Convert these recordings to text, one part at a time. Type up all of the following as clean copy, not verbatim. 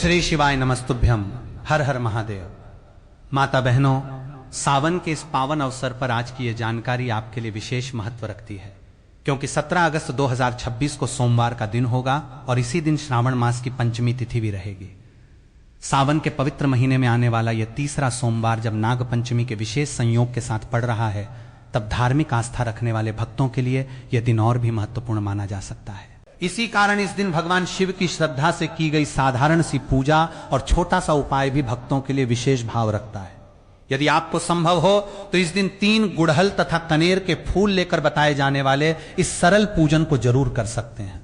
श्री शिवाय नमस्तुभ्यम। हर हर महादेव। माता बहनों, सावन के इस पावन अवसर पर आज की यह जानकारी आपके लिए विशेष महत्व रखती है, क्योंकि 17 अगस्त 2026 को सोमवार का दिन होगा और इसी दिन श्रावण मास की पंचमी तिथि भी रहेगी। सावन के पवित्र महीने में आने वाला यह तीसरा सोमवार जब नाग पंचमी के विशेष संयोग के साथ पड़ रहा है, तब धार्मिक आस्था रखने वाले भक्तों के लिए यह दिन और भी महत्वपूर्ण माना जा सकता है। इसी कारण इस दिन भगवान शिव की श्रद्धा से की गई साधारण सी पूजा और छोटा सा उपाय भी भक्तों के लिए विशेष भाव रखता है। यदि आपको संभव हो तो इस दिन 3 गुड़हल तथा कनेर के फूल लेकर बताए जाने वाले इस सरल पूजन को जरूर कर सकते हैं।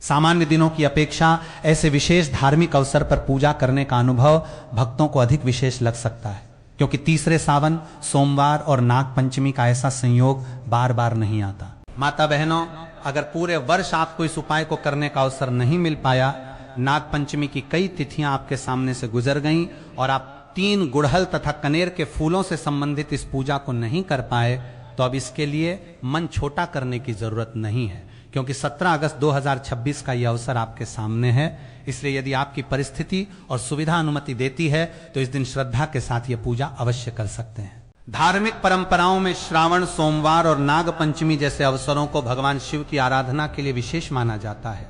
सामान्य दिनों की अपेक्षा ऐसे विशेष धार्मिक अवसर पर पूजा करने का अनुभव भक्तों को अधिक विशेष लग सकता है, क्योंकि तीसरे सावन, सोमवार और नाग पंचमी का ऐसा संयोग बार बार नहीं आता। माता बहनों, अगर पूरे वर्ष आपको इस उपाय को करने का अवसर नहीं मिल पाया, नाग पंचमी की कई तिथियां आपके सामने से गुजर गईं और आप 3 गुड़हल तथा कनेर के फूलों से संबंधित इस पूजा को नहीं कर पाए, तो अब इसके लिए मन छोटा करने की जरूरत नहीं है, क्योंकि 17 अगस्त 2026 का यह अवसर आपके सामने है। इसलिए यदि आपकी परिस्थिति और सुविधा अनुमति देती है तो इस दिन श्रद्धा के साथ यह पूजा अवश्य कर सकते हैं। धार्मिक परंपराओं में श्रावण, सोमवार और नाग पंचमी जैसे अवसरों को भगवान शिव की आराधना के लिए विशेष माना जाता है।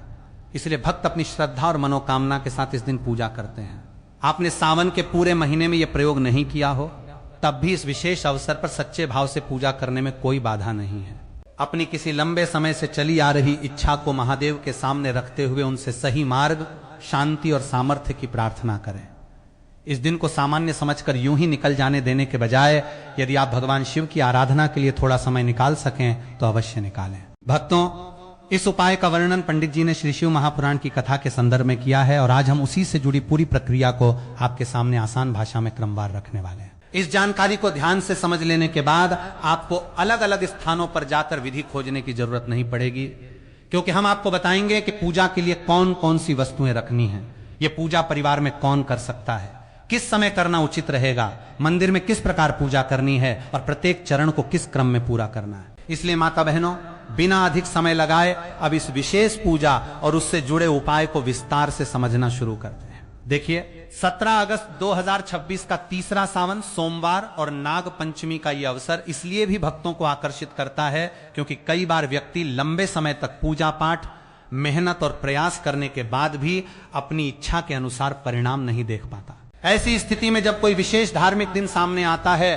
इसलिए भक्त अपनी श्रद्धा और मनोकामना के साथ इस दिन पूजा करते हैं। आपने सावन के पूरे महीने में यह प्रयोग नहीं किया हो, तब भी इस विशेष अवसर पर सच्चे भाव से पूजा करने में कोई बाधा नहीं है। अपनी किसी लंबे समय से चली आ रही इच्छा को महादेव के सामने रखते हुए उनसे सही मार्ग, शांति और सामर्थ्य की प्रार्थना करें। इस दिन को सामान्य समझकर यूं ही निकल जाने देने के बजाय यदि आप भगवान शिव की आराधना के लिए थोड़ा समय निकाल सकें तो अवश्य निकालें। भक्तों, इस उपाय का वर्णन पंडित जी ने श्री शिव महापुराण की कथा के संदर्भ में किया है और आज हम उसी से जुड़ी पूरी प्रक्रिया को आपके सामने आसान भाषा में क्रमवार रखने वाले हैं। इस जानकारी को ध्यान से समझ लेने के बाद आपको अलग अलग स्थानों पर जाकर विधि खोजने की जरूरत नहीं पड़ेगी, क्योंकि हम आपको बताएंगे कि पूजा के लिए कौन कौन सी वस्तुएं रखनी है, ये पूजा परिवार में कौन कर सकता है, किस समय करना उचित रहेगा, मंदिर में किस प्रकार पूजा करनी है और प्रत्येक चरण को किस क्रम में पूरा करना है। इसलिए माता बहनों, बिना अधिक समय लगाए अब इस विशेष पूजा और उससे जुड़े उपाय को विस्तार से समझना शुरू करते हैं। देखिए, 17 अगस्त 2026 का तीसरा सावन, सोमवार और नाग पंचमी का यह अवसर इसलिए भी भक्तों को आकर्षित करता है क्योंकि कई बार व्यक्ति लंबे समय तक पूजा पाठ, मेहनत और प्रयास करने के बाद भी अपनी इच्छा के अनुसार परिणाम नहीं देख पाता। ऐसी स्थिति में जब कोई विशेष धार्मिक दिन सामने आता है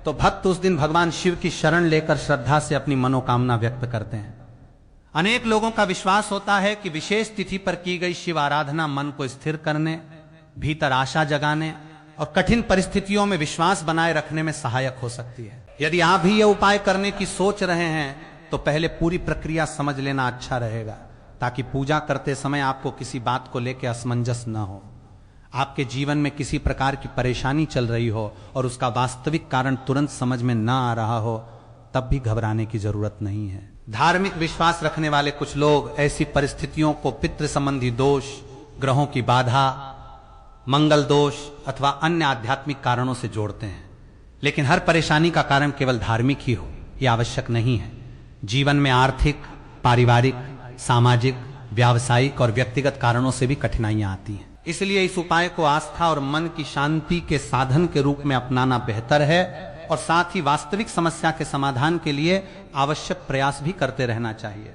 तो भक्त उस दिन भगवान शिव की शरण लेकर श्रद्धा से अपनी मनोकामना व्यक्त करते हैं। अनेक लोगों का विश्वास होता है कि विशेष तिथि पर की गई शिव आराधना मन को स्थिर करने, भीतर आशा जगाने और कठिन परिस्थितियों में विश्वास बनाए रखने में सहायक हो सकती है। यदि आप भी यह उपाय करने की सोच रहे हैं तो पहले पूरी प्रक्रिया समझ लेना अच्छा रहेगा, ताकि पूजा करते समय आपको किसी बात को लेकर असमंजस न हो, आपके जीवन में किसी प्रकार की परेशानी चल रही हो और उसका वास्तविक कारण तुरंत समझ में न आ रहा हो, तब भी घबराने की जरूरत नहीं है। धार्मिक विश्वास रखने वाले कुछ लोग ऐसी परिस्थितियों को पितृ संबंधी दोष, ग्रहों की बाधा, मंगल दोष अथवा अन्य आध्यात्मिक कारणों से जोड़ते हैं, लेकिन हर परेशानी का कारण केवल धार्मिक ही हो यह आवश्यक नहीं है। जीवन में आर्थिक, पारिवारिक, सामाजिक, व्यावसायिक और व्यक्तिगत कारणों से भी कठिनाइयां आती हैं। इसलिए इस उपाय को आस्था और मन की शांति के साधन के रूप में अपनाना बेहतर है और साथ ही वास्तविक समस्या के समाधान के लिए आवश्यक प्रयास भी करते रहना चाहिए।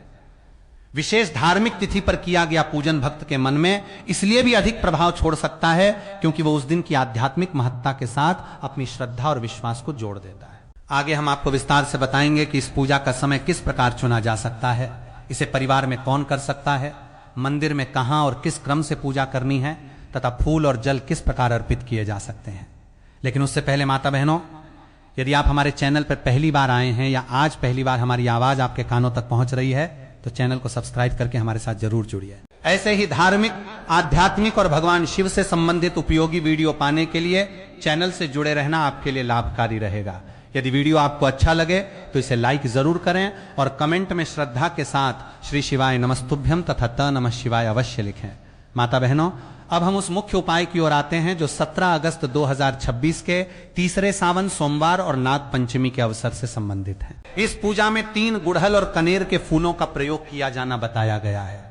विशेष धार्मिक तिथि पर किया गया पूजन भक्त के मन में इसलिए भी अधिक प्रभाव छोड़ सकता है क्योंकि वो उस दिन की आध्यात्मिक महत्ता के साथ अपनी श्रद्धा और विश्वास को जोड़ देता है। आगे हम आपको विस्तार से बताएंगे कि इस पूजा का समय किस प्रकार चुना जा सकता है, इसे परिवार में कौन कर सकता है, मंदिर में कहां और किस क्रम से पूजा करनी है तथा फूल और जल किस प्रकार अर्पित किए जा सकते हैं। लेकिन उससे पहले माता बहनों, यदि आप हमारे चैनल पर पहली बार आए हैं या आज पहली बार हमारी आवाज आपके कानों तक पहुंच रही है तो चैनल को सब्सक्राइब करके हमारे साथ जरूर जुड़िए। ऐसे ही धार्मिक, आध्यात्मिक और भगवान शिव से संबंधित उपयोगी वीडियो पाने के लिए चैनल से जुड़े रहना आपके लिए लाभकारी रहेगा। यदि वीडियो आपको अच्छा लगे तो इसे लाइक जरूर करें और कमेंट में श्रद्धा के साथ श्री शिवाय नमस्तुभ्यम तथा त नमः शिवाय अवश्य लिखें। माता बहनों, अब हम उस मुख्य उपाय की ओर आते हैं जो 17 अगस्त 2026 के तीसरे सावन, सोमवार और नाग पंचमी के अवसर से संबंधित है। इस पूजा में 3 गुड़हल और कनेर के फूलों का प्रयोग किया जाना बताया गया है।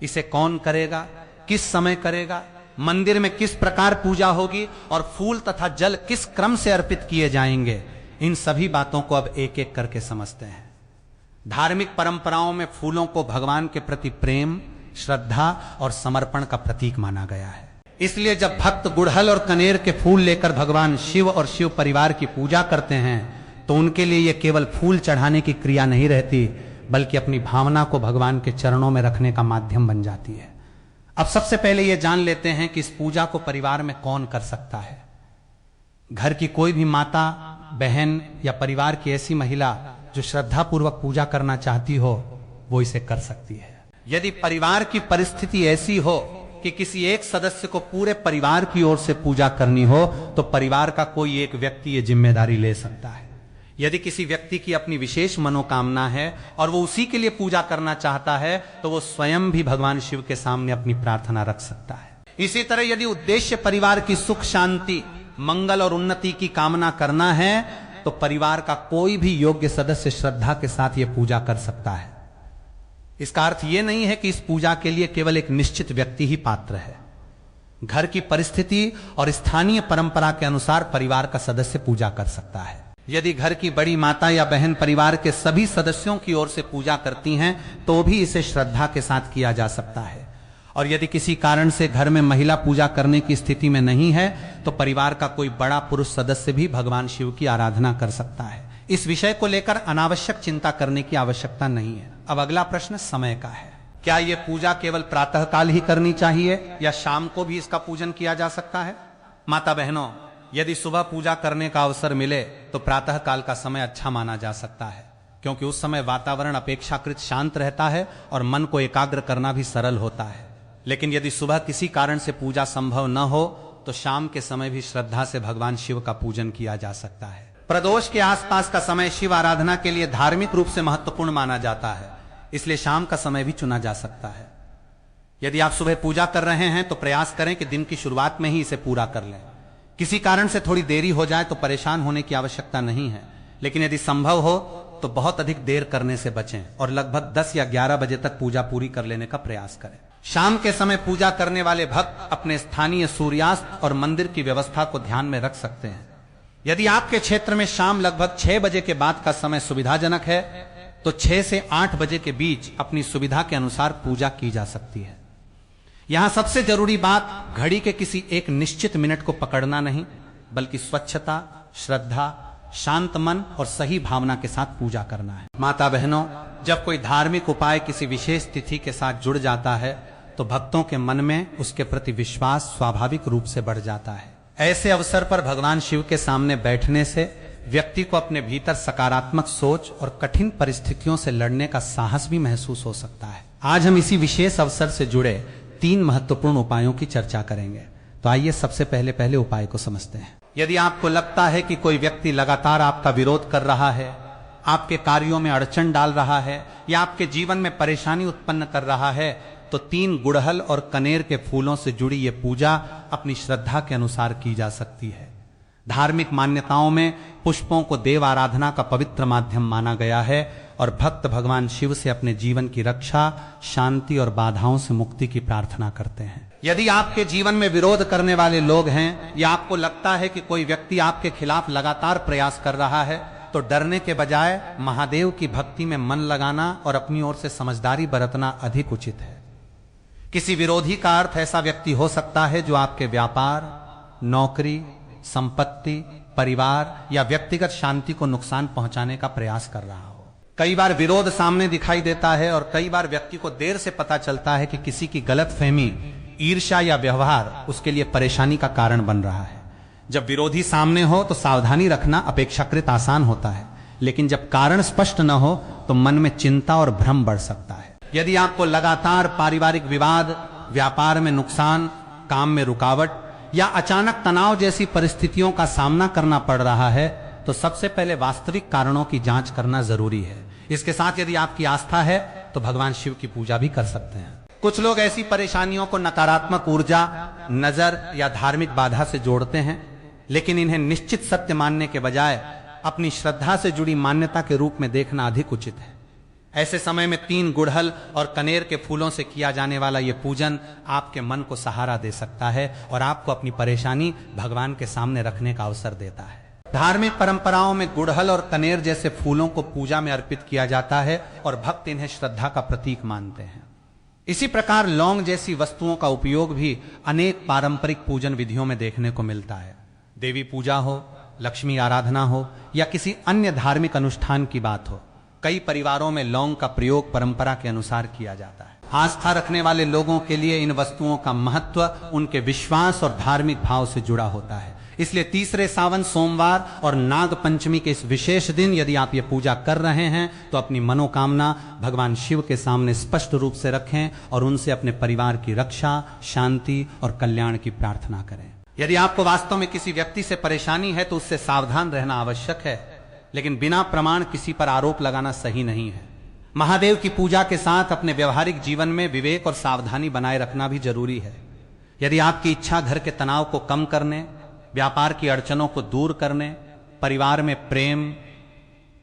इसे कौन करेगा, किस समय करेगा, मंदिर में किस प्रकार पूजा होगी और फूल तथा जल किस क्रम से अर्पित किए जाएंगे, इन सभी बातों को अब एक एक करके समझते हैं। धार्मिक परंपराओं में फूलों को भगवान के प्रति प्रेम, श्रद्धा और समर्पण का प्रतीक माना गया है। इसलिए जब भक्त गुड़हल और कनेर के फूल लेकर भगवान शिव और शिव परिवार की पूजा करते हैं तो उनके लिए यह केवल फूल चढ़ाने की क्रिया नहीं रहती, बल्कि अपनी भावना को भगवान के चरणों में रखने का माध्यम बन जाती है। अब सबसे पहले यह जान लेते हैं कि इस पूजा को परिवार में कौन कर सकता है। घर की कोई भी माता, बहन या परिवार की ऐसी महिला जो श्रद्धापूर्वक पूजा करना चाहती हो, वो इसे कर सकती है। यदि परिवार की परिस्थिति ऐसी हो कि किसी एक सदस्य को पूरे परिवार की ओर से पूजा करनी हो, तो परिवार का कोई एक व्यक्ति ये जिम्मेदारी ले सकता है। यदि किसी व्यक्ति की अपनी विशेष मनोकामना है और वो उसी के लिए पूजा करना चाहता है, तो वो स्वयं भी भगवान शिव के सामने अपनी प्रार्थना रख सकता है। इसी तरह यदि उद्देश्य परिवार की सुख, शांति, मंगल और उन्नति की कामना करना है, तो परिवार का कोई भी योग्य सदस्य श्रद्धा के साथ यह पूजा कर सकता है। इसका अर्थ यह नहीं है कि इस पूजा के लिए केवल एक निश्चित व्यक्ति ही पात्र है। घर की परिस्थिति और स्थानीय परंपरा के अनुसार परिवार का सदस्य पूजा कर सकता है। यदि घर की बड़ी माता या बहन परिवार के सभी सदस्यों की ओर से पूजा करती हैं, तो भी इसे श्रद्धा के साथ किया जा सकता है। और यदि किसी कारण से घर में महिला पूजा करने की स्थिति में नहीं है, तो परिवार का कोई बड़ा पुरुष सदस्य भी भगवान शिव की आराधना कर सकता है। इस विषय को लेकर अनावश्यक चिंता करने की आवश्यकता नहीं है। अब अगला प्रश्न समय का है। क्या यह पूजा केवल प्रातःकाल ही करनी चाहिए या शाम को भी इसका पूजन किया जा सकता है? माता बहनों, यदि सुबह पूजा करने का अवसर मिले तो प्रातःकाल का समय अच्छा माना जा सकता है, क्योंकि उस समय वातावरण अपेक्षाकृत शांत रहता है और मन को एकाग्र करना भी सरल होता है। लेकिन यदि सुबह किसी कारण से पूजा संभव न हो, तो शाम के समय भी श्रद्धा से भगवान शिव का पूजन किया जा सकता है। प्रदोष के आसपास का समय शिव आराधना के लिए धार्मिक रूप से महत्वपूर्ण माना जाता है, इसलिए शाम का समय भी चुना जा सकता है। यदि आप सुबह पूजा कर रहे हैं तो प्रयास करें कि दिन की शुरुआत में ही इसे पूरा कर लें। किसी कारण से थोड़ी देरी हो जाए तो परेशान होने की आवश्यकता नहीं है, लेकिन यदि संभव हो तो बहुत अधिक देर करने से बचें और लगभग 10 या 11 बजे तक पूजा पूरी कर लेने का प्रयास करें। शाम के समय पूजा करने वाले भक्त अपने स्थानीय सूर्यास्त और मंदिर की व्यवस्था को ध्यान में रख सकते हैं। यदि आपके क्षेत्र में शाम लगभग 6 बजे के बाद का समय सुविधाजनक है, तो 6 से 8 बजे के बीच अपनी सुविधा के अनुसार पूजा की जा सकती है। यहां सबसे जरूरी बात घड़ी के किसी एक निश्चित मिनट को पकड़ना नहीं, बल्कि स्वच्छता, श्रद्धा, शांत मन और सही भावना के साथ पूजा करना है। माता बहनों, जब कोई धार्मिक उपाय किसी विशेष तिथि के साथ जुड़ जाता है, तो भक्तों के मन में उसके प्रति विश्वास स्वाभाविक रूप से बढ़ जाता है। ऐसे अवसर पर भगवान शिव के सामने बैठने से व्यक्ति को अपने भीतर सकारात्मक सोच और कठिन परिस्थितियों से लड़ने का साहस भी महसूस हो सकता है। आज हम इसी विशेष अवसर से जुड़े 3 महत्वपूर्ण उपायों की चर्चा करेंगे। तो आइए सबसे पहले उपाय को समझते हैं। यदि आपको लगता है कि कोई व्यक्ति लगातार आपका विरोध कर रहा है, आपके कार्यों में अड़चन डाल रहा है या आपके जीवन में परेशानी उत्पन्न कर रहा है, तो 3 गुड़हल और कनेर के फूलों से जुड़ी ये पूजा अपनी श्रद्धा के अनुसार की जा सकती है। धार्मिक मान्यताओं में पुष्पों को देव आराधना का पवित्र माध्यम माना गया है और भक्त भगवान शिव से अपने जीवन की रक्षा, शांति और बाधाओं से मुक्ति की प्रार्थना करते हैं। यदि आपके जीवन में विरोध करने वाले लोग हैं या आपको लगता है कि कोई व्यक्ति आपके खिलाफ लगातार प्रयास कर रहा है, तो डरने के बजाय महादेव की भक्ति में मन लगाना और अपनी ओर से समझदारी बरतना अधिक उचित है। किसी विरोधी का अर्थ ऐसा व्यक्ति हो सकता है जो आपके व्यापार, नौकरी, संपत्ति, परिवार या व्यक्तिगत शांति को नुकसान पहुंचाने का प्रयास कर रहा हो। कई बार विरोध सामने दिखाई देता है और कई बार व्यक्ति को देर से पता चलता है कि किसी की गलतफहमी, ईर्ष्या या व्यवहार उसके लिए परेशानी का कारण बन रहा है। जब विरोधी सामने हो तो सावधानी रखना अपेक्षाकृत आसान होता है, लेकिन जब कारण स्पष्ट न हो तो मन में चिंता और भ्रम बढ़ सकता है। यदि आपको लगातार पारिवारिक विवाद, व्यापार में नुकसान, काम में रुकावट या अचानक तनाव जैसी परिस्थितियों का सामना करना पड़ रहा है, तो सबसे पहले वास्तविक कारणों की जांच करना जरूरी है। इसके साथ यदि आपकी आस्था है तो भगवान शिव की पूजा भी कर सकते हैं। कुछ लोग ऐसी परेशानियों को नकारात्मक ऊर्जा, नजर या धार्मिक बाधा से जोड़ते हैं, लेकिन इन्हें निश्चित सत्य मानने के बजाय अपनी श्रद्धा से जुड़ी मान्यता के रूप में देखना अधिक उचित है। ऐसे समय में 3 गुड़हल और कनेर के फूलों से किया जाने वाला यह पूजन आपके मन को सहारा दे सकता है और आपको अपनी परेशानी भगवान के सामने रखने का अवसर देता है। धार्मिक परंपराओं में गुड़हल और कनेर जैसे फूलों को पूजा में अर्पित किया जाता है और भक्त इन्हें श्रद्धा का प्रतीक मानते हैं। इसी प्रकार लौंग जैसी वस्तुओं का उपयोग भी अनेक पारंपरिक पूजन विधियों में देखने को मिलता है। देवी पूजा हो, लक्ष्मी आराधना हो या किसी अन्य धार्मिक अनुष्ठान की बात हो, कई परिवारों में लौंग का प्रयोग परंपरा के अनुसार किया जाता है। आस्था रखने वाले लोगों के लिए इन वस्तुओं का महत्व उनके विश्वास और धार्मिक भाव से जुड़ा होता है। इसलिए तीसरे सावन सोमवार और नाग पंचमी के इस विशेष दिन यदि आप ये पूजा कर रहे हैं तो अपनी मनोकामना भगवान शिव के सामने स्पष्ट रूप से रखें और उनसे अपने परिवार की रक्षा, शांति और कल्याण की प्रार्थना करें। यदि आपको वास्तव में किसी व्यक्ति से परेशानी है तो उससे सावधान रहना आवश्यक है, लेकिन बिना प्रमाण किसी पर आरोप लगाना सही नहीं है। महादेव की पूजा के साथ अपने व्यवहारिक जीवन में विवेक और सावधानी बनाए रखना भी जरूरी है। यदि आपकी इच्छा घर के तनाव को कम करने, व्यापार की अड़चनों को दूर करने, परिवार में प्रेम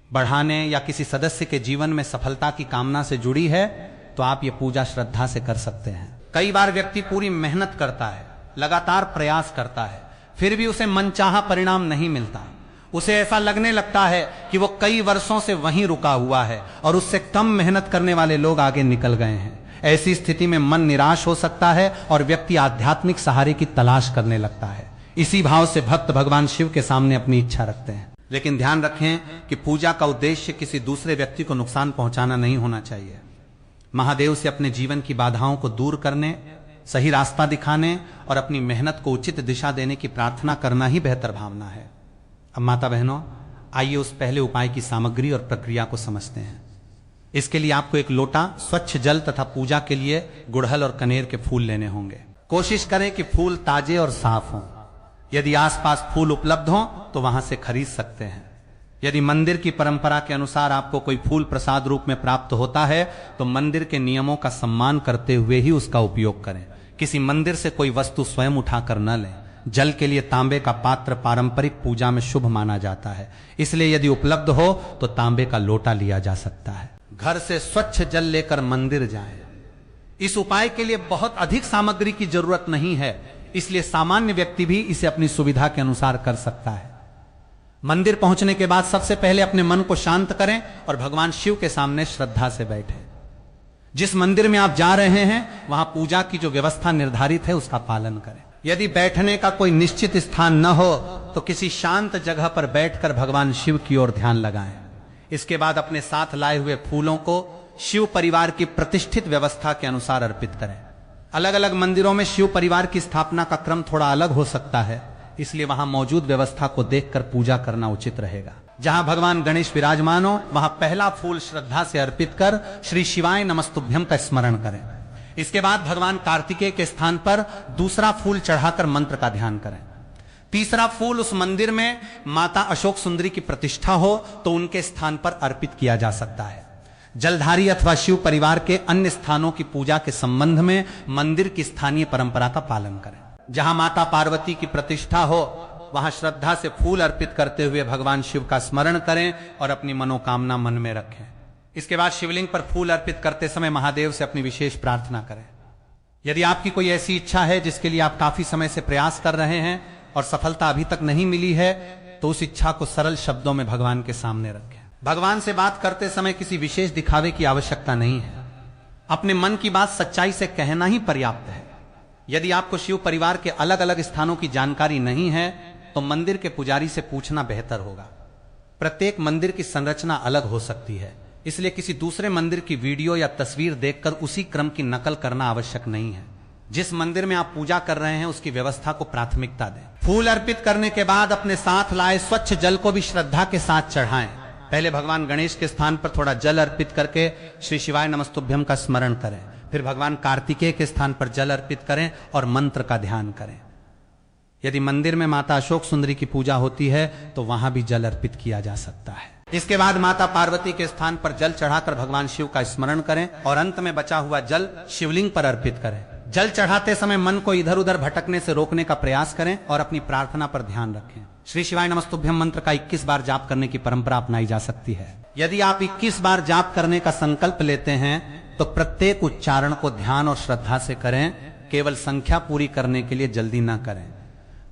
बढ़ाने या किसी सदस्य के जीवन में सफलता की कामना से जुड़ी है तो आप ये पूजा श्रद्धा से कर सकते हैं। कई बार व्यक्ति पूरी मेहनत करता है, लगातार प्रयास करता है, फिर भी उसे मनचाहा परिणाम नहीं मिलता। उसे ऐसा लगने लगता है कि वो कई वर्षों से वहीं रुका हुआ है और उससे कम मेहनत करने वाले लोग आगे निकल गए हैं। ऐसी स्थिति में मन निराश हो सकता है और व्यक्ति आध्यात्मिक सहारे की तलाश करने लगता है। इसी भाव से भक्त भगवान शिव के सामने अपनी इच्छा रखते हैं। लेकिन ध्यान रखें कि पूजा का उद्देश्य किसी दूसरे व्यक्ति को नुकसान पहुंचाना नहीं होना चाहिए। महादेव से अपने जीवन की बाधाओं को दूर करने, सही रास्ता दिखाने और अपनी मेहनत को उचित दिशा देने की प्रार्थना करना ही बेहतर भावना है। अब माता बहनों, आइए उस पहले उपाय की सामग्री और प्रक्रिया को समझते हैं। इसके लिए आपको एक लोटा स्वच्छ जल तथा पूजा के लिए गुड़हल और कनेर के फूल लेने होंगे। कोशिश करें कि फूल ताजे और साफ हों। यदि आसपास फूल उपलब्ध हों तो वहां से खरीद सकते हैं। यदि मंदिर की परंपरा के अनुसार आपको कोई फूल प्रसाद रूप में प्राप्त होता है तो मंदिर के नियमों का सम्मान करते हुए ही उसका उपयोग करें। किसी मंदिर से कोई वस्तु स्वयं उठाकर न लें। जल के लिए तांबे का पात्र पारंपरिक पूजा में शुभ माना जाता है, इसलिए यदि उपलब्ध हो तो तांबे का लोटा लिया जा सकता है। घर से स्वच्छ जल लेकर मंदिर जाएं। इस उपाय के लिए बहुत अधिक सामग्री की जरूरत नहीं है, इसलिए सामान्य व्यक्ति भी इसे अपनी सुविधा के अनुसार कर सकता है। मंदिर पहुंचने के बाद सबसे पहले अपने मन को शांत करें और भगवान शिव के सामने श्रद्धा से बैठें। जिस मंदिर में आप जा रहे हैं वहां पूजा की जो व्यवस्था निर्धारित है उसका पालन करें। यदि बैठने का कोई निश्चित स्थान न हो तो किसी शांत जगह पर बैठकर भगवान शिव की ओर ध्यान लगाएं। इसके बाद अपने साथ लाए हुए फूलों को शिव परिवार की प्रतिष्ठित व्यवस्था के अनुसार अर्पित करें। अलग अलग मंदिरों में शिव परिवार की स्थापना का क्रम थोड़ा अलग हो सकता है, इसलिए वहां मौजूद व्यवस्था को देखकर पूजा करना उचित रहेगा। जहां भगवान गणेश विराजमान हो वहां पहला फूल श्रद्धा से अर्पित कर श्री शिवाय नमस्तुभ्यम का स्मरण करें। इसके बाद भगवान कार्तिकेय के स्थान पर दूसरा फूल चढ़ाकर मंत्र का ध्यान करें। तीसरा फूल उस मंदिर में माता अशोक सुंदरी की प्रतिष्ठा हो तो उनके स्थान पर अर्पित किया जा सकता है। जलधारी अथवा शिव परिवार के अन्य स्थानों की पूजा के संबंध में मंदिर की स्थानीय परंपरा का पालन करें। जहां माता पार्वती की प्रतिष्ठा हो वहां श्रद्धा से फूल अर्पित करते हुए भगवान शिव का स्मरण करें और अपनी मनोकामना मन में रखें। इसके बाद शिवलिंग पर फूल अर्पित करते समय महादेव से अपनी विशेष प्रार्थना करें। यदि आपकी कोई ऐसी इच्छा है जिसके लिए आप काफी समय से प्रयास कर रहे हैं और सफलता अभी तक नहीं मिली है तो उस इच्छा को सरल शब्दों में भगवान के सामने रखें। भगवान से बात करते समय किसी विशेष दिखावे की आवश्यकता नहीं है। अपने मन की बात सच्चाई से कहना ही पर्याप्त है। यदि आपको शिव परिवार के अलग अलग स्थानों की जानकारी नहीं है तो मंदिर के पुजारी से पूछना बेहतर होगा। प्रत्येक मंदिर की संरचना अलग हो सकती है, इसलिए किसी दूसरे मंदिर की वीडियो या तस्वीर देखकर उसी क्रम की नकल करना आवश्यक नहीं है। जिस मंदिर में आप पूजा कर रहे हैं उसकी व्यवस्था को प्राथमिकता दें। फूल अर्पित करने के बाद अपने साथ लाए स्वच्छ जल को भी श्रद्धा के साथ चढ़ाएं। पहले भगवान गणेश के स्थान पर थोड़ा जल अर्पित करके श्री शिवाय नमस्तुभ्यम का स्मरण करें। फिर भगवान कार्तिकेय के स्थान पर जल अर्पित करें और मंत्र का ध्यान करें। यदि मंदिर में माता अशोक सुंदरी की पूजा होती है तो वहां भी जल अर्पित किया जा सकता है। इसके बाद माता पार्वती के स्थान पर जल चढ़ाकर भगवान शिव का स्मरण करें और अंत में बचा हुआ जल शिवलिंग पर अर्पित करें। जल चढ़ाते समय मन को इधर उधर भटकने से रोकने का प्रयास करें और अपनी प्रार्थना पर ध्यान रखें। श्री शिवाय नमस्तुभ्यम मंत्र का 21 बार जाप करने की परंपरा अपनाई जा सकती है। यदि आप 21 बार जाप करने का संकल्प लेते हैं तो प्रत्येक उच्चारण को ध्यान और श्रद्धा से करें, केवल संख्या पूरी करने के लिए जल्दी ना करें।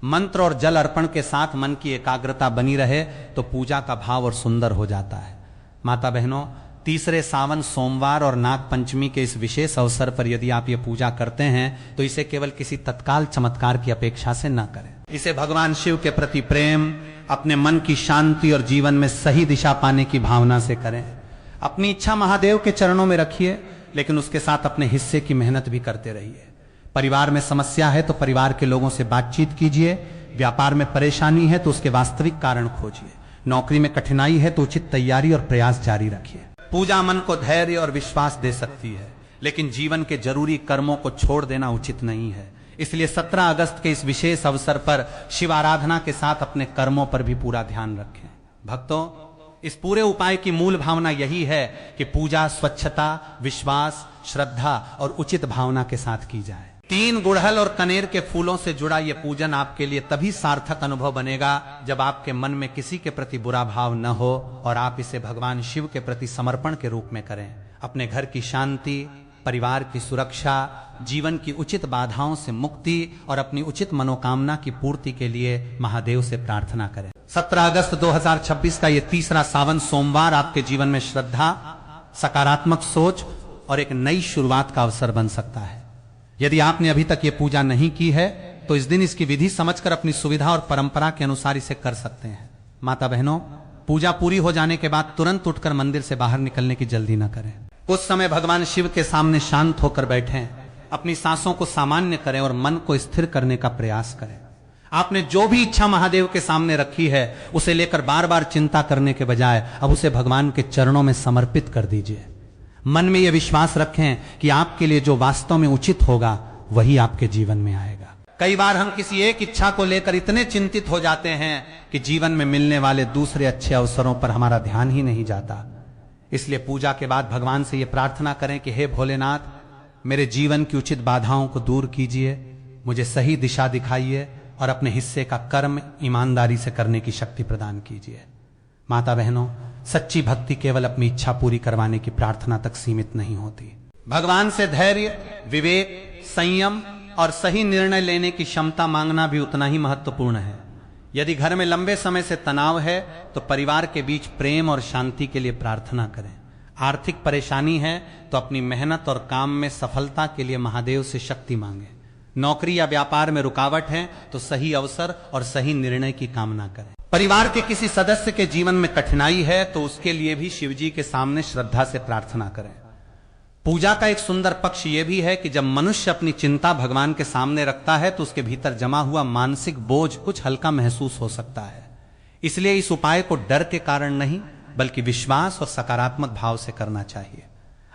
मंत्र और जल अर्पण के साथ मन की एकाग्रता बनी रहे तो पूजा का भाव और सुंदर हो जाता है। माता बहनों, तीसरे सावन सोमवार और नाग पंचमी के इस विशेष अवसर पर यदि आप ये पूजा करते हैं तो इसे केवल किसी तत्काल चमत्कार की अपेक्षा से न करें। इसे भगवान शिव के प्रति प्रेम, अपने मन की शांति और जीवन में सही दिशा पाने की भावना से करें। अपनी इच्छा महादेव के चरणों में रखिए, लेकिन उसके साथ अपने हिस्से की मेहनत भी करते रहिए। परिवार में समस्या है तो परिवार के लोगों से बातचीत कीजिए। व्यापार में परेशानी है तो उसके वास्तविक कारण खोजिए। नौकरी में कठिनाई है तो उचित तैयारी और प्रयास जारी रखिए। पूजा मन को धैर्य और विश्वास दे सकती है, लेकिन जीवन के जरूरी कर्मों को छोड़ देना उचित नहीं है। इसलिए 17 अगस्त के इस विशेष अवसर पर शिव आराधना के साथ अपने कर्मों पर भी पूरा ध्यान रखें। भक्तों, इस पूरे उपाय की मूल भावना यही है कि पूजा स्वच्छता, विश्वास, श्रद्धा और उचित भावना के साथ की जाए। 3 गुड़हल और कनेर के फूलों से जुड़ा यह पूजन आपके लिए तभी सार्थक अनुभव बनेगा जब आपके मन में किसी के प्रति बुरा भाव न हो और आप इसे भगवान शिव के प्रति समर्पण के रूप में करें। अपने घर की शांति, परिवार की सुरक्षा, जीवन की उचित बाधाओं से मुक्ति और अपनी उचित मनोकामना की पूर्ति के लिए महादेव से प्रार्थना करें। 17 अगस्त 2026 का यह तीसरा सावन सोमवार आपके जीवन में श्रद्धा, सकारात्मक सोच और एक नई शुरुआत का अवसर बन सकता है। यदि आपने अभी तक ये पूजा नहीं की है तो इस दिन इसकी विधि समझकर अपनी सुविधा और परंपरा के अनुसार इसे कर सकते हैं। माता बहनों, पूजा पूरी हो जाने के बाद तुरंत उठकर मंदिर से बाहर निकलने की जल्दी न करें। कुछ समय भगवान शिव के सामने शांत होकर बैठें, अपनी सांसों को सामान्य करें और मन को स्थिर करने का प्रयास करें। आपने जो भी इच्छा महादेव के सामने रखी है उसे लेकर बार बार चिंता करने के बजाय अब उसे भगवान के चरणों में समर्पित कर दीजिए। मन में यह विश्वास रखें कि आपके लिए जो वास्तव में उचित होगा वही आपके जीवन में आएगा। कई बार हम किसी एक इच्छा को लेकर इतने चिंतित हो जाते हैं कि जीवन में मिलने वाले दूसरे अच्छे अवसरों पर हमारा ध्यान ही नहीं जाता। इसलिए पूजा के बाद भगवान से यह प्रार्थना करें कि हे भोलेनाथ, मेरे जीवन की उचित बाधाओं को दूर कीजिए, मुझे सही दिशा दिखाइए और अपने हिस्से का कर्म ईमानदारी से करने की शक्ति प्रदान कीजिए। माता बहनों, सच्ची भक्ति केवल अपनी इच्छा पूरी करवाने की प्रार्थना तक सीमित नहीं होती। भगवान से धैर्य, विवेक, संयम और सही निर्णय लेने की क्षमता मांगना भी उतना ही महत्वपूर्ण है। यदि घर में लंबे समय से तनाव है तो परिवार के बीच प्रेम और शांति के लिए प्रार्थना करें। आर्थिक परेशानी है तो अपनी मेहनत और काम में सफलता के लिए महादेव से शक्ति मांगे। नौकरी या व्यापार में रुकावट है तो सही अवसर और सही निर्णय की कामना करें। परिवार के किसी सदस्य के जीवन में कठिनाई है तो उसके लिए भी शिवजी के सामने श्रद्धा से प्रार्थना करें। पूजा का एक सुंदर पक्ष यह भी है कि जब मनुष्य अपनी चिंता भगवान के सामने रखता है तो उसके भीतर जमा हुआ मानसिक बोझ कुछ हल्का महसूस हो सकता है। इसलिए इस उपाय को डर के कारण नहीं बल्कि विश्वास और सकारात्मक भाव से करना चाहिए।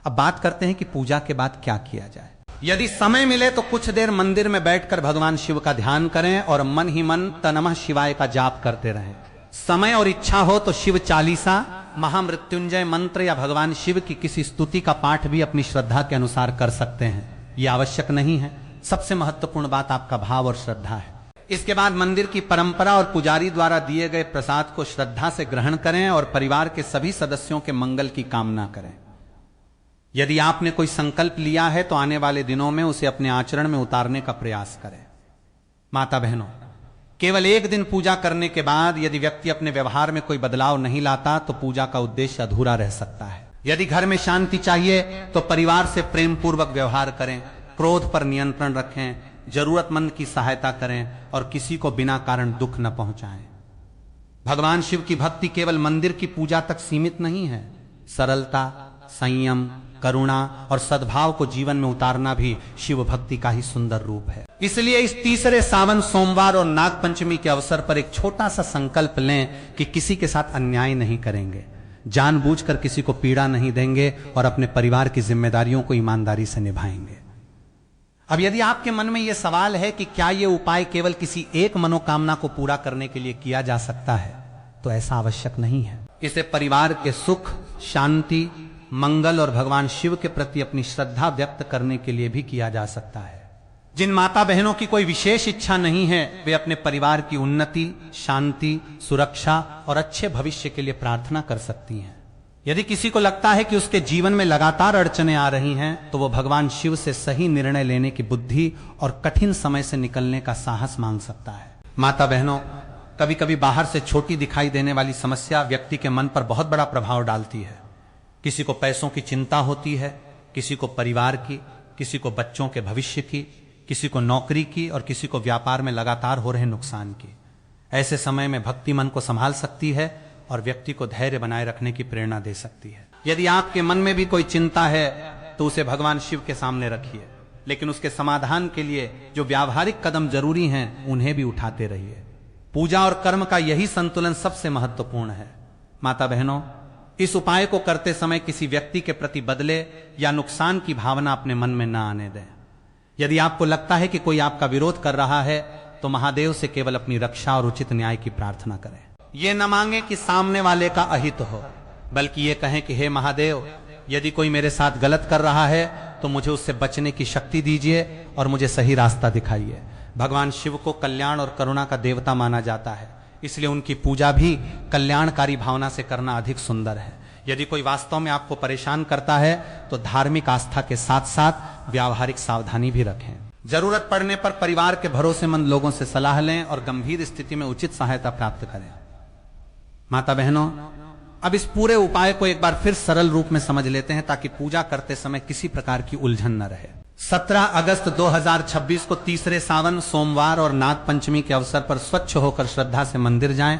अब बात करते हैं कि पूजा के बाद क्या किया जाए। यदि समय मिले तो कुछ देर मंदिर में बैठकर भगवान शिव का ध्यान करें और मन ही मन नमः शिवाय का जाप करते रहें। समय और इच्छा हो तो शिव चालीसा, महामृत्युंजय मंत्र या भगवान शिव की किसी स्तुति का पाठ भी अपनी श्रद्धा के अनुसार कर सकते हैं। यह आवश्यक नहीं है। सबसे महत्वपूर्ण बात आपका भाव और श्रद्धा है। इसके बाद मंदिर की परंपरा और पुजारी द्वारा दिए गए प्रसाद को श्रद्धा से ग्रहण करें और परिवार के सभी सदस्यों के मंगल की कामना करें। यदि आपने कोई संकल्प लिया है तो आने वाले दिनों में उसे अपने आचरण में उतारने का प्रयास करें। माता बहनों, केवल एक दिन पूजा करने के बाद यदि व्यक्ति अपने व्यवहार में कोई बदलाव नहीं लाता तो पूजा का उद्देश्य अधूरा रह सकता है। यदि घर में शांति चाहिए तो परिवार से प्रेम पूर्वक व्यवहार करें, क्रोध पर नियंत्रण रखें, जरूरतमंद की सहायता करें और किसी को बिना कारण दुख न पहुंचाएं। भगवान शिव की भक्ति केवल मंदिर की पूजा तक सीमित नहीं है। सरलता, संयम, करुणा और सद्भाव को जीवन में उतारना भी शिव भक्ति का ही सुंदर रूप है। इसलिए इस तीसरे सावन सोमवार और नाग पंचमी के अवसर पर एक छोटा सा संकल्प लें कि किसी के साथ अन्याय नहीं करेंगे, जानबूझकर किसी को पीड़ा नहीं देंगे और अपने परिवार की जिम्मेदारियों को ईमानदारी से निभाएंगे। अब यदि आपके मन में यह सवाल है कि क्या यह उपाय केवल किसी एक मनोकामना को पूरा करने के लिए किया जा सकता है, तो ऐसा आवश्यक नहीं है। इसे परिवार के सुख, शांति, मंगल और भगवान शिव के प्रति अपनी श्रद्धा व्यक्त करने के लिए भी किया जा सकता है। जिन माता बहनों की कोई विशेष इच्छा नहीं है वे अपने परिवार की उन्नति, शांति, सुरक्षा और अच्छे भविष्य के लिए प्रार्थना कर सकती हैं। यदि किसी को लगता है कि उसके जीवन में लगातार अड़चने आ रही हैं, तो वो भगवान शिव से सही निर्णय लेने की बुद्धि और कठिन समय से निकलने का साहस मांग सकता है। माता बहनों, कभी कभी बाहर से छोटी दिखाई देने वाली समस्या व्यक्ति के मन पर बहुत बड़ा प्रभाव डालती है। किसी को पैसों की चिंता होती है, किसी को परिवार की, किसी को बच्चों के भविष्य की, किसी को नौकरी की और किसी को व्यापार में लगातार हो रहे नुकसान की। ऐसे समय में भक्ति मन को संभाल सकती है और व्यक्ति को धैर्य बनाए रखने की प्रेरणा दे सकती है। यदि आपके मन में भी कोई चिंता है तो उसे भगवान शिव के सामने रखिए, लेकिन उसके समाधान के लिए जो व्यावहारिक कदम जरूरी हैं उन्हें भी उठाते रहिए। पूजा और कर्म का यही संतुलन सबसे महत्वपूर्ण है। माता बहनों, इस उपाय को करते समय किसी व्यक्ति के प्रति बदले या नुकसान की भावना अपने मन में न आने दें। यदि आपको लगता है कि कोई आपका विरोध कर रहा है तो महादेव से केवल अपनी रक्षा और उचित न्याय की प्रार्थना करें। ये न मांगे कि सामने वाले का अहित हो, बल्कि ये कहें कि हे महादेव, यदि कोई मेरे साथ गलत कर रहा है तो मुझे उससे बचने की शक्ति दीजिए और मुझे सही रास्ता दिखाइए। भगवान शिव को कल्याण और करुणा का देवता माना जाता है, इसलिए उनकी पूजा भी कल्याणकारी भावना से करना अधिक सुंदर है। यदि कोई वास्तव में आपको परेशान करता है तो धार्मिक आस्था के साथ साथ व्यावहारिक सावधानी भी रखें। जरूरत पड़ने पर परिवार के भरोसेमंद लोगों से सलाह लें और गंभीर स्थिति में उचित सहायता प्राप्त करें। माता बहनों, अब इस पूरे उपाय को एक बार फिर सरल रूप में समझ लेते हैं ताकि पूजा करते समय किसी प्रकार की उलझन न रहे। 17 अगस्त 2026 को तीसरे सावन सोमवार और नाग पंचमी के अवसर पर स्वच्छ होकर श्रद्धा से मंदिर जाएं।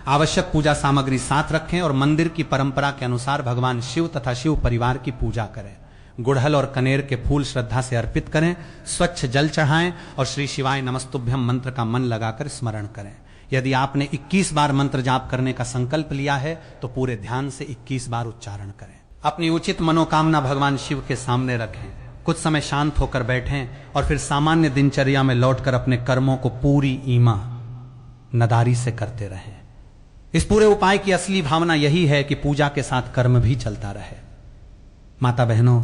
आवश्यक पूजा सामग्री साथ रखें और मंदिर की परंपरा के अनुसार भगवान शिव तथा शिव परिवार की पूजा करें। गुड़हल और कनेर के फूल श्रद्धा से अर्पित करें, स्वच्छ जल चढ़ाएं और श्री शिवाय नमस्तुभ्यम मंत्र का मन लगाकर स्मरण करें। यदि आपने 21 बार मंत्र जाप करने का संकल्प लिया है तो पूरे ध्यान से 21 बार उच्चारण करें। अपनी उचित मनोकामना भगवान शिव के सामने रखें। कुछ समय शांत होकर बैठें और फिर सामान्य दिनचर्या में लौटकर अपने कर्मों को पूरी ईमानदारी से करते रहें। इस पूरे उपाय की असली भावना यही है कि पूजा के साथ कर्म भी चलता रहे। माता बहनों,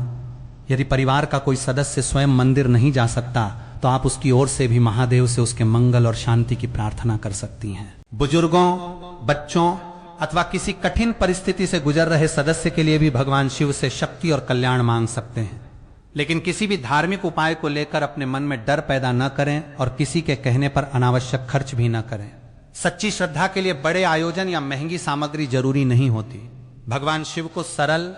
यदि परिवार का कोई सदस्य स्वयं मंदिर नहीं जा सकता तो आप उसकी ओर से भी महादेव से उसके मंगल और शांति की प्रार्थना कर सकती हैं। बुजुर्गों, बच्चों अथवा किसी कठिन परिस्थिति से गुजर रहे सदस्य के लिए भी भगवान शिव से शक्ति और कल्याण मांग सकते हैं। लेकिन किसी भी धार्मिक उपाय को लेकर अपने मन में डर पैदा न करें और किसी के कहने पर अनावश्यक खर्च भी न करें। सच्ची श्रद्धा के लिए बड़े आयोजन या महंगी सामग्री जरूरी नहीं होती। भगवान शिव को सरल,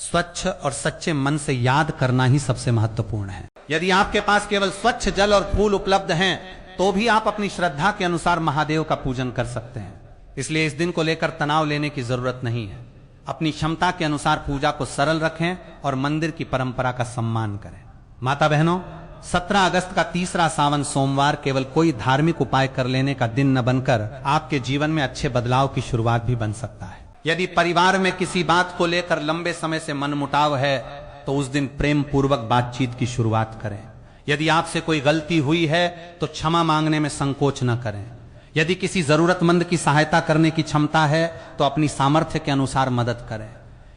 स्वच्छ और सच्चे मन से याद करना ही सबसे महत्वपूर्ण है। यदि आपके पास केवल स्वच्छ जल और फूल उपलब्ध हैं तो भी आप अपनी श्रद्धा के अनुसार महादेव का पूजन कर सकते हैं। इसलिए इस दिन को लेकर तनाव लेने की जरूरत नहीं है। अपनी क्षमता के अनुसार पूजा को सरल रखें और मंदिर की परंपरा का सम्मान करें। माता बहनों, 17 अगस्त का तीसरा सावन सोमवार केवल कोई धार्मिक उपाय कर लेने का दिन न बनकर आपके जीवन में अच्छे बदलाव की शुरुआत भी बन सकता है। यदि परिवार में किसी बात को लेकर लंबे समय से मनमुटाव है तो उस दिन प्रेम पूर्वक बातचीत की शुरुआत करें। यदि आपसे कोई गलती हुई है तो क्षमा मांगने में संकोच न करें। यदि किसी जरूरतमंद की सहायता करने की क्षमता है तो अपनी सामर्थ्य के अनुसार मदद करें।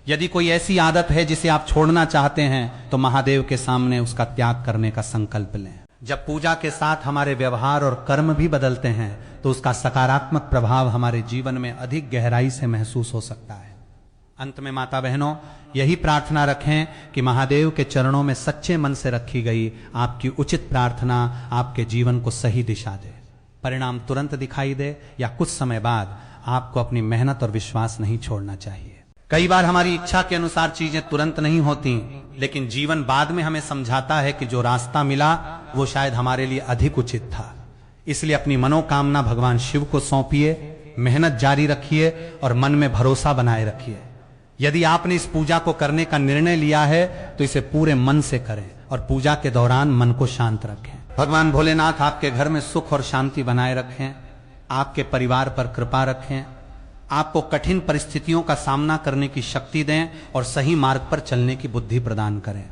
यदि कोई ऐसी आदत है जिसे आप छोड़ना चाहते हैं तो महादेव के सामने उसका त्याग करने का संकल्प लें। जब पूजा के साथ हमारे व्यवहार और कर्म भी बदलते हैं तो उसका सकारात्मक प्रभाव हमारे जीवन में अधिक गहराई से महसूस हो सकता है। अंत में माता बहनों, यही प्रार्थना रखें कि महादेव के चरणों में सच्चे मन से रखी गई आपकी उचित प्रार्थना आपके जीवन को सही दिशा दे। परिणाम तुरंत दिखाई दे या कुछ समय बाद, आपको अपनी मेहनत और विश्वास नहीं छोड़ना चाहिए। कई बार हमारी इच्छा के अनुसार चीजें तुरंत नहीं होती, लेकिन जीवन बाद में हमें समझाता है कि जो रास्ता मिला वो शायद हमारे लिए अधिक उचित था। इसलिए अपनी मनोकामना भगवान शिव को सौंपिए, मेहनत जारी रखिए और मन में भरोसा बनाए रखिए। यदि आपने इस पूजा को करने का निर्णय लिया है तो इसे पूरे मन से करें और पूजा के दौरान मन को शांत रखें। भगवान भोलेनाथ आपके घर में सुख और शांति बनाए रखें, आपके परिवार पर कृपा रखें, आपको कठिन परिस्थितियों का सामना करने की शक्ति दें और सही मार्ग पर चलने की बुद्धि प्रदान करें।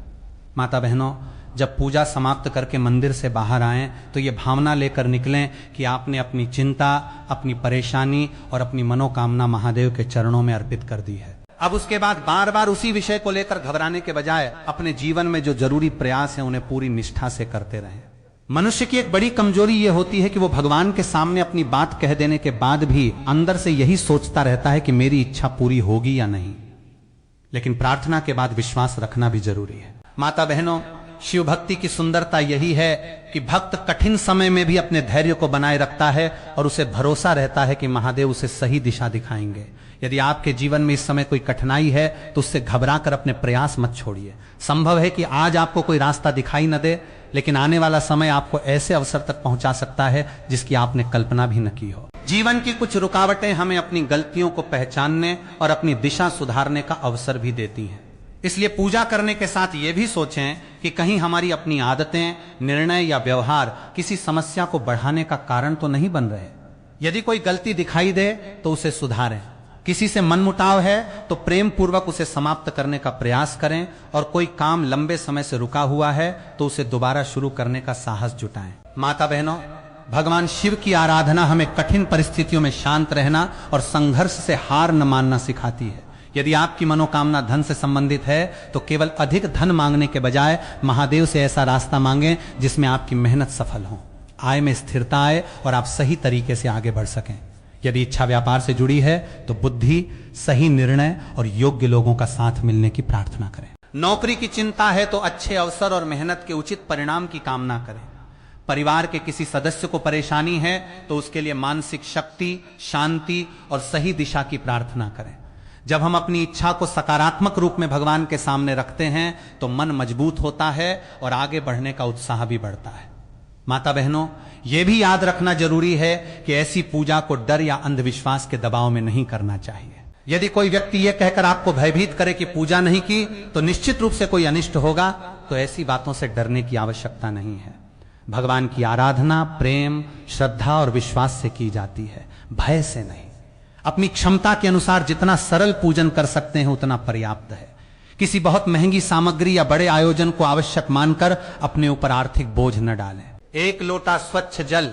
माता बहनों, जब पूजा समाप्त करके मंदिर से बाहर आएं तो ये भावना लेकर निकलें कि आपने अपनी चिंता, अपनी परेशानी और अपनी मनोकामना महादेव के चरणों में अर्पित कर दी है। अब उसके बाद बार बार उसी विषय को लेकर घबराने के बजाय अपने जीवन में जो जरूरी प्रयास है उन्हें पूरी निष्ठा से करते रहें। मनुष्य की एक बड़ी कमजोरी यह होती है कि वो भगवान के सामने अपनी बात कह देने के बाद भी अंदर से यही सोचता रहता है कि मेरी इच्छा पूरी होगी या नहीं। लेकिन प्रार्थना के बाद विश्वास रखना भी जरूरी है। माता बहनों, शिव भक्ति की सुंदरता यही है कि भक्त कठिन समय में भी अपने धैर्य को बनाए रखता है और उसे भरोसा रहता है कि महादेव उसे सही दिशा दिखाएंगे। यदि आपके जीवन में इस समय कोई कठिनाई है तो उससे घबराकर अपने प्रयास मत छोड़िए। संभव है कि आज आपको कोई रास्ता दिखाई न दे, लेकिन आने वाला समय आपको ऐसे अवसर तक पहुंचा सकता है जिसकी आपने कल्पना भी न की हो। जीवन की कुछ रुकावटें हमें अपनी गलतियों को पहचानने और अपनी दिशा सुधारने का अवसर भी देती हैं। इसलिए पूजा करने के साथ ये भी सोचें कि कहीं हमारी अपनी आदतें, निर्णय या व्यवहार किसी समस्या को बढ़ाने का कारण तो नहीं बन रहे। यदि कोई गलती दिखाई दे तो उसे सुधारें। किसी से मनमुटाव है तो प्रेम पूर्वक उसे समाप्त करने का प्रयास करें, और कोई काम लंबे समय से रुका हुआ है तो उसे दोबारा शुरू करने का साहस जुटाएं। माता बहनों, भगवान शिव की आराधना हमें कठिन परिस्थितियों में शांत रहना और संघर्ष से हार न मानना सिखाती है। यदि आपकी मनोकामना धन से संबंधित है तो केवल अधिक धन मांगने के बजाय महादेव से ऐसा रास्ता मांगें जिसमें आपकी मेहनत सफल हो, आय में स्थिरता आए और आप सही तरीके से आगे बढ़ सकें। यदि इच्छा व्यापार से जुड़ी है तो बुद्धि, सही निर्णय और योग्य लोगों का साथ मिलने की प्रार्थना करें। नौकरी की चिंता है तो अच्छे अवसर और मेहनत के उचित परिणाम की कामना करें। परिवार के किसी सदस्य को परेशानी है तो उसके लिए मानसिक शक्ति, शांति और सही दिशा की प्रार्थना करें। जब हम अपनी इच्छा को सकारात्मक रूप में भगवान के सामने रखते हैं तो मन मजबूत होता है और आगे बढ़ने का उत्साह भी बढ़ता है। माता बहनों, यह भी याद रखना जरूरी है कि ऐसी पूजा को डर या अंधविश्वास के दबाव में नहीं करना चाहिए। यदि कोई व्यक्ति यह कहकर आपको भयभीत करे कि पूजा नहीं की तो निश्चित रूप से कोई अनिष्ट होगा, तो ऐसी बातों से डरने की आवश्यकता नहीं है। भगवान की आराधना प्रेम, श्रद्धा और विश्वास से की जाती है, भय से नहीं। अपनी क्षमता के अनुसार जितना सरल पूजन कर सकते हैं उतना पर्याप्त है। किसी बहुत महंगी सामग्री या बड़े आयोजन को आवश्यक मानकर अपने ऊपर आर्थिक बोझ न डालें। एक लोटा स्वच्छ जल,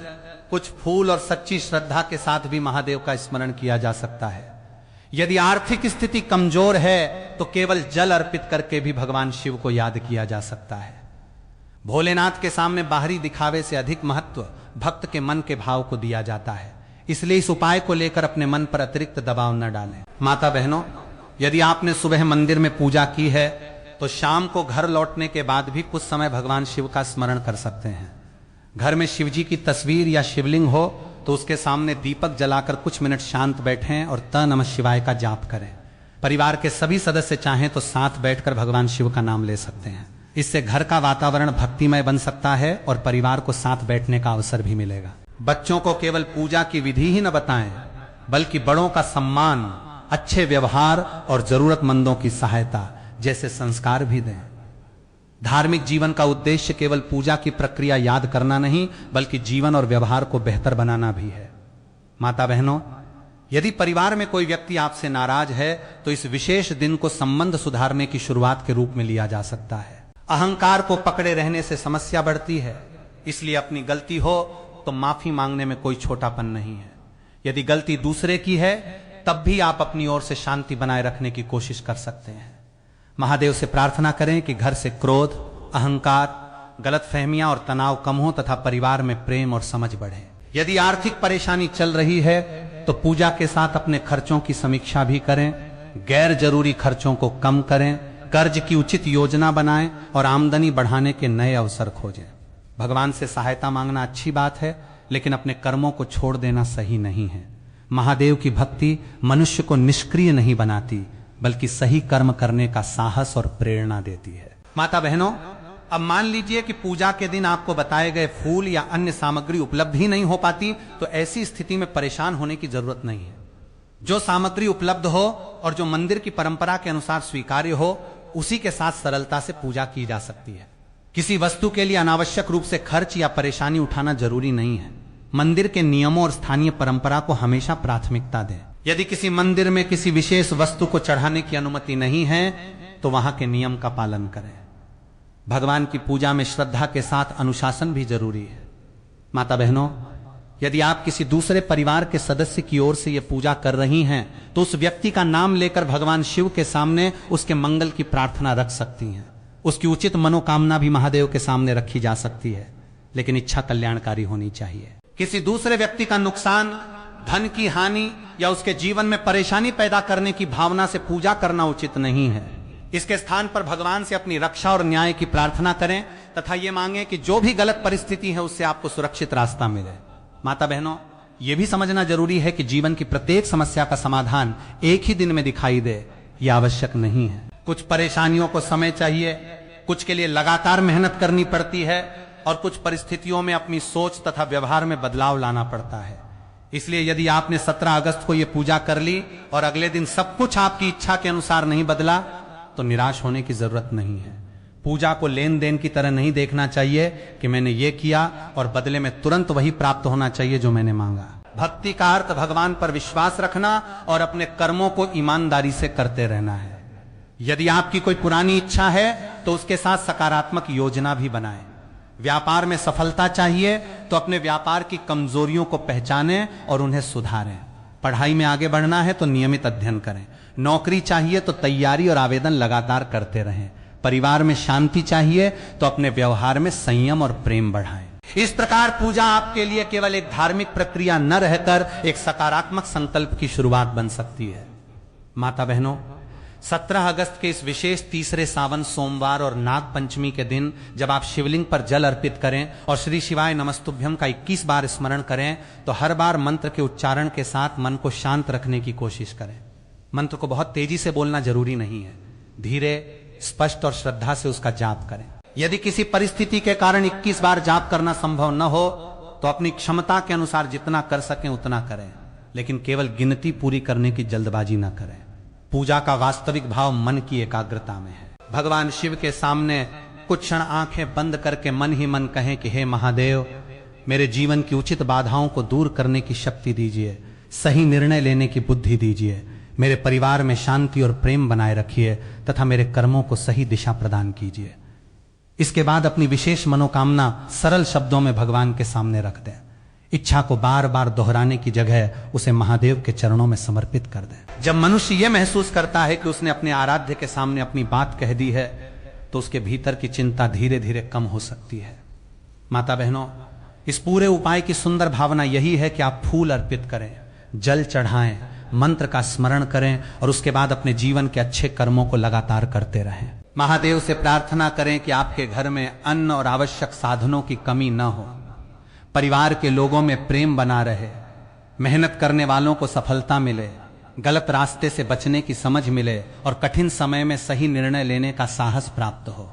कुछ फूल और सच्ची श्रद्धा के साथ भी महादेव का स्मरण किया जा सकता है। यदि आर्थिक स्थिति कमजोर है तो केवल जल अर्पित करके भी भगवान शिव को याद किया जा सकता है। भोलेनाथ के सामने बाहरी दिखावे से अधिक महत्व भक्त के मन के भाव को दिया जाता है, इसलिए इस उपाय को लेकर अपने मन पर अतिरिक्त दबाव न डालें। माता बहनों, यदि आपने सुबह मंदिर में पूजा की है तो शाम को घर लौटने के बाद भी कुछ समय भगवान शिव का स्मरण कर सकते हैं। घर में शिव जी की तस्वीर या शिवलिंग हो तो उसके सामने दीपक जलाकर कुछ मिनट शांत बैठें और त नमः शिवाय का जाप करें। परिवार के सभी सदस्य चाहें तो साथ बैठकर भगवान शिव का नाम ले सकते हैं। इससे घर का वातावरण भक्तिमय बन सकता है और परिवार को साथ बैठने का अवसर भी मिलेगा। बच्चों को केवल पूजा की विधि ही न बताएं, बल्कि बड़ों का सम्मान, अच्छे व्यवहार और जरूरतमंदों की सहायता जैसे संस्कार भी दें। धार्मिक जीवन का उद्देश्य केवल पूजा की प्रक्रिया याद करना नहीं, बल्कि जीवन और व्यवहार को बेहतर बनाना भी है। माता बहनों, यदि परिवार में कोई व्यक्ति आपसे नाराज है तो इस विशेष दिन को संबंध सुधारने की शुरुआत के रूप में लिया जा सकता है। अहंकार को पकड़े रहने से समस्या बढ़ती है, इसलिए अपनी गलती हो तो माफी मांगने में कोई छोटापन नहीं है। यदि गलती दूसरे की है तब भी आप अपनी ओर से शांति बनाए रखने की कोशिश कर सकते हैं। महादेव से प्रार्थना करें कि घर से क्रोध, अहंकार, गलतफहमियां और तनाव कम हो तथा परिवार में प्रेम और समझ बढ़े। यदि आर्थिक परेशानी चल रही है तो पूजा के साथ अपने खर्चों की समीक्षा भी करें, गैर जरूरी खर्चों को कम करें, कर्ज की उचित योजना बनाएं और आमदनी बढ़ाने के नए अवसर खोजें। भगवान से सहायता मांगना अच्छी बात है, लेकिन अपने कर्मों को छोड़ देना सही नहीं है। महादेव की भक्ति मनुष्य को निष्क्रिय नहीं बनाती, बल्कि सही कर्म करने का साहस और प्रेरणा देती है। माता बहनों, अब मान लीजिए कि पूजा के दिन आपको बताए गए फूल या अन्य सामग्री उपलब्ध ही नहीं हो पाती, तो ऐसी स्थिति में परेशान होने की जरूरत नहीं है। जो सामग्री उपलब्ध हो और जो मंदिर की परंपरा के अनुसार स्वीकार्य हो, उसी के साथ सरलता से पूजा की जा सकती है। किसी वस्तु के लिए अनावश्यक रूप से खर्च या परेशानी उठाना जरूरी नहीं है। मंदिर के नियमों और स्थानीय परंपरा को हमेशा प्राथमिकता दें। यदि किसी मंदिर में किसी विशेष वस्तु को चढ़ाने की अनुमति नहीं है तो वहां के नियम का पालन करें। भगवान की पूजा में श्रद्धा के साथ अनुशासन भी जरूरी है। माता बहनों, यदि आप किसी दूसरे परिवार के सदस्य की ओर से यह पूजा कर रही हैं तो उस व्यक्ति का नाम लेकर भगवान शिव के सामने उसके मंगल की प्रार्थना रख सकती हैं। उसकी उचित मनोकामना भी महादेव के सामने रखी जा सकती है, लेकिन इच्छा कल्याणकारी होनी चाहिए। किसी दूसरे व्यक्ति का नुकसान धन की हानि या उसके जीवन में परेशानी पैदा करने की भावना से पूजा करना उचित नहीं है। इसके स्थान पर भगवान से अपनी रक्षा और न्याय की प्रार्थना करें तथा ये मांगे कि जो भी गलत परिस्थिति है उससे आपको सुरक्षित रास्ता मिले। माता बहनों, यह भी समझना जरूरी है कि जीवन की प्रत्येक समस्या का समाधान एक ही दिन में दिखाई दे, यह आवश्यक नहीं है। कुछ परेशानियों को समय चाहिए, कुछ के लिए लगातार मेहनत करनी पड़ती है और कुछ परिस्थितियों में अपनी सोच तथा व्यवहार में बदलाव लाना पड़ता है। इसलिए यदि आपने 17 अगस्त को यह पूजा कर ली और अगले दिन सब कुछ आपकी इच्छा के अनुसार नहीं बदला तो निराश होने की जरूरत नहीं है। पूजा को लेन देन की तरह नहीं देखना चाहिए कि मैंने ये किया और बदले में तुरंत वही प्राप्त होना चाहिए जो मैंने मांगा। भक्ति का अर्थ भगवान पर विश्वास रखना और अपने कर्मों को ईमानदारी से करते रहना है। यदि आपकी कोई पुरानी इच्छा है तो उसके साथ सकारात्मक योजना भी बनाएं। व्यापार में सफलता चाहिए तो अपने व्यापार की कमजोरियों को पहचानें और उन्हें सुधारें। पढ़ाई में आगे बढ़ना है तो नियमित अध्ययन करें। नौकरी चाहिए तो तैयारी और आवेदन लगातार करते रहें। परिवार में शांति चाहिए तो अपने व्यवहार में संयम और प्रेम बढ़ाएं। इस प्रकार पूजा आपके लिए केवल एक धार्मिक प्रक्रिया न रहकर एक सकारात्मक संकल्प की शुरुआत बन सकती है। माता बहनों, 17 अगस्त के इस विशेष तीसरे सावन सोमवार और नाग पंचमी के दिन जब आप शिवलिंग पर जल अर्पित करें और श्री शिवाय नमस्तुभ्यम का 21 बार स्मरण करें तो हर बार मंत्र के उच्चारण के साथ मन को शांत रखने की कोशिश करें। मंत्र को बहुत तेजी से बोलना जरूरी नहीं है, धीरे, स्पष्ट और श्रद्धा से उसका जाप करें। यदि किसी परिस्थिति के कारण 21 बार जाप करना संभव न हो तो अपनी क्षमता के अनुसार जितना कर सकें उतना करें, लेकिन केवल गिनती पूरी करने की जल्दबाजी न करें। पूजा का वास्तविक भाव मन की एकाग्रता में है। भगवान शिव के सामने कुछ क्षण आंखें बंद करके मन ही मन कहें कि हे महादेव, मेरे जीवन की उचित बाधाओं को दूर करने की शक्ति दीजिए, सही निर्णय लेने की बुद्धि दीजिए, मेरे परिवार में शांति और प्रेम बनाए रखिए तथा मेरे कर्मों को सही दिशा प्रदान कीजिए। इसके बाद अपनी विशेष मनोकामना सरल शब्दों में भगवान के सामने रख दें। इच्छा को बार बार दोहराने की जगह उसे महादेव के चरणों में समर्पित कर दें। जब मनुष्य यह महसूस करता है कि उसने अपने आराध्य के सामने अपनी बात कह दी है तो उसके भीतर की चिंता धीरे धीरे कम हो सकती है। माता बहनों, इस पूरे उपाय की सुंदर भावना यही है कि आप फूल अर्पित करें, जल चढ़ाएं, मंत्र का स्मरण करें और उसके बाद अपने जीवन के अच्छे कर्मों को लगातार करते रहें। महादेव से प्रार्थना करें कि आपके घर में अन्न और आवश्यक साधनों की कमी न हो, परिवार के लोगों में प्रेम बना रहे, मेहनत करने वालों को सफलता मिले, गलत रास्ते से बचने की समझ मिले और कठिन समय में सही निर्णय लेने का साहस प्राप्त हो।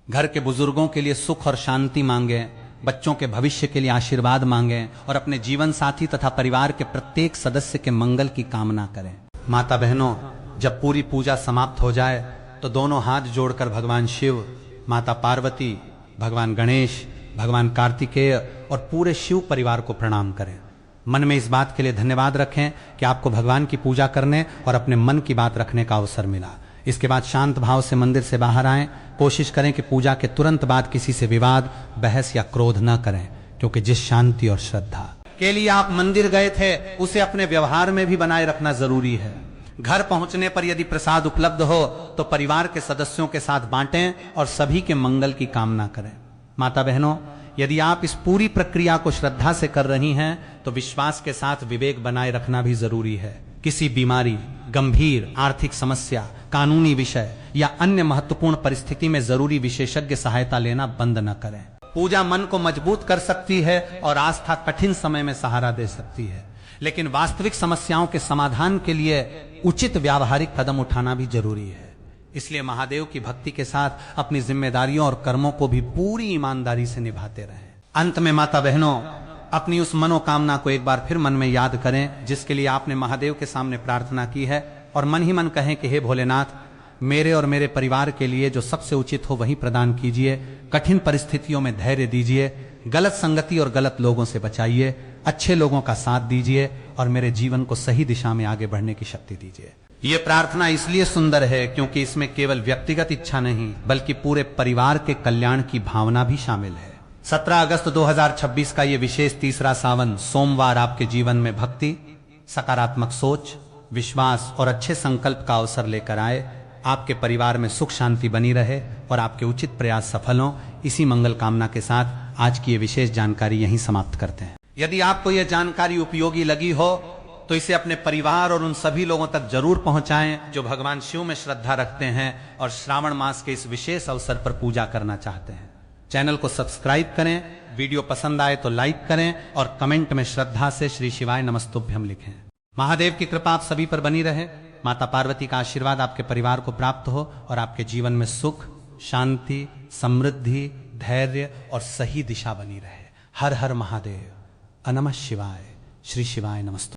घर के बुजुर्गों के लिए सुख और शांति मांगें, बच्चों के भविष्य के लिए आशीर्वाद मांगें और अपने जीवन साथी तथा परिवार के प्रत्येक सदस्य के मंगल की कामना करें। माता बहनों, जब पूरी पूजा समाप्त हो जाए तो दोनों हाथ जोड़कर भगवान शिव, माता पार्वती, भगवान गणेश, भगवान कार्तिकेय और पूरे शिव परिवार को प्रणाम करें। मन में इस बात के लिए धन्यवाद रखें कि आपको भगवान की पूजा करने और अपने मन की बात रखने का अवसर मिला। इसके बाद शांत भाव से मंदिर से बाहर आएं। कोशिश करें कि पूजा के तुरंत बाद किसी से विवाद, बहस या क्रोध न करें, क्योंकि जिस शांति और श्रद्धा के लिए आप मंदिर गए थे उसे अपने व्यवहार में भी बनाए रखना जरूरी है। घर पहुंचने पर यदि प्रसाद उपलब्ध हो तो परिवार के सदस्यों के साथ बांटें और सभी के मंगल की कामना करें। माता बहनों, यदि आप इस पूरी प्रक्रिया को श्रद्धा से कर रही हैं तो विश्वास के साथ विवेक बनाए रखना भी जरूरी है। किसी बीमारी, गंभीर आर्थिक समस्या, कानूनी विषय या अन्य महत्वपूर्ण परिस्थिति में जरूरी विशेषज्ञ सहायता लेना बंद न करें। पूजा मन को मजबूत कर सकती है और आस्था कठिन समय में सहारा दे सकती है, लेकिन वास्तविक समस्याओं के समाधान के लिए उचित व्यावहारिक कदम उठाना भी जरूरी है। इसलिए महादेव की भक्ति के साथ अपनी जिम्मेदारियों और कर्मों को भी पूरी ईमानदारी से निभाते रहें। अंत में माता बहनों, अपनी उस मनोकामना को एक बार फिर मन में याद करें जिसके लिए आपने महादेव के सामने प्रार्थना की है और मन ही मन कहें कि हे भोलेनाथ, मेरे और मेरे परिवार के लिए जो सबसे उचित हो वही प्रदान कीजिए। कठिन परिस्थितियों में धैर्य दीजिए, गलत संगति और गलत लोगों से बचाइए, अच्छे लोगों का साथ दीजिए और मेरे जीवन को सही दिशा में आगे बढ़ने की शक्ति दीजिए। ये प्रार्थना इसलिए सुंदर है क्योंकि इसमें केवल व्यक्तिगत इच्छा नहीं बल्कि पूरे परिवार के कल्याण की भावना भी शामिल है। 17 अगस्त 2026 का ये विशेष तीसरा सावन सोमवार आपके जीवन में भक्ति, सकारात्मक सोच, विश्वास और अच्छे संकल्प का अवसर लेकर आए। आपके परिवार में सुख शांति बनी रहे और आपके उचित प्रयास सफल हों। इसी मंगल कामना के साथ आज की ये विशेष जानकारी यहीं समाप्त करते हैं। यदि आपको यह जानकारी उपयोगी लगी हो तो इसे अपने परिवार और उन सभी लोगों तक जरूर पहुंचाएं जो भगवान शिव में श्रद्धा रखते हैं और श्रावण मास के इस विशेष अवसर पर पूजा करना चाहते हैं। चैनल को सब्सक्राइब करें, वीडियो पसंद आए तो लाइक करें और कमेंट में श्रद्धा से श्री शिवाय नमस्तुभ्यम लिखें। महादेव की कृपा आप सभी पर बनी रहे, माता पार्वती का आशीर्वाद आपके परिवार को प्राप्त हो और आपके जीवन में सुख, शांति, समृद्धि, धैर्य और सही दिशा बनी रहे। हर हर महादेव। नमः शिवाय। श्री शिवाय नमस्तुभ्यम।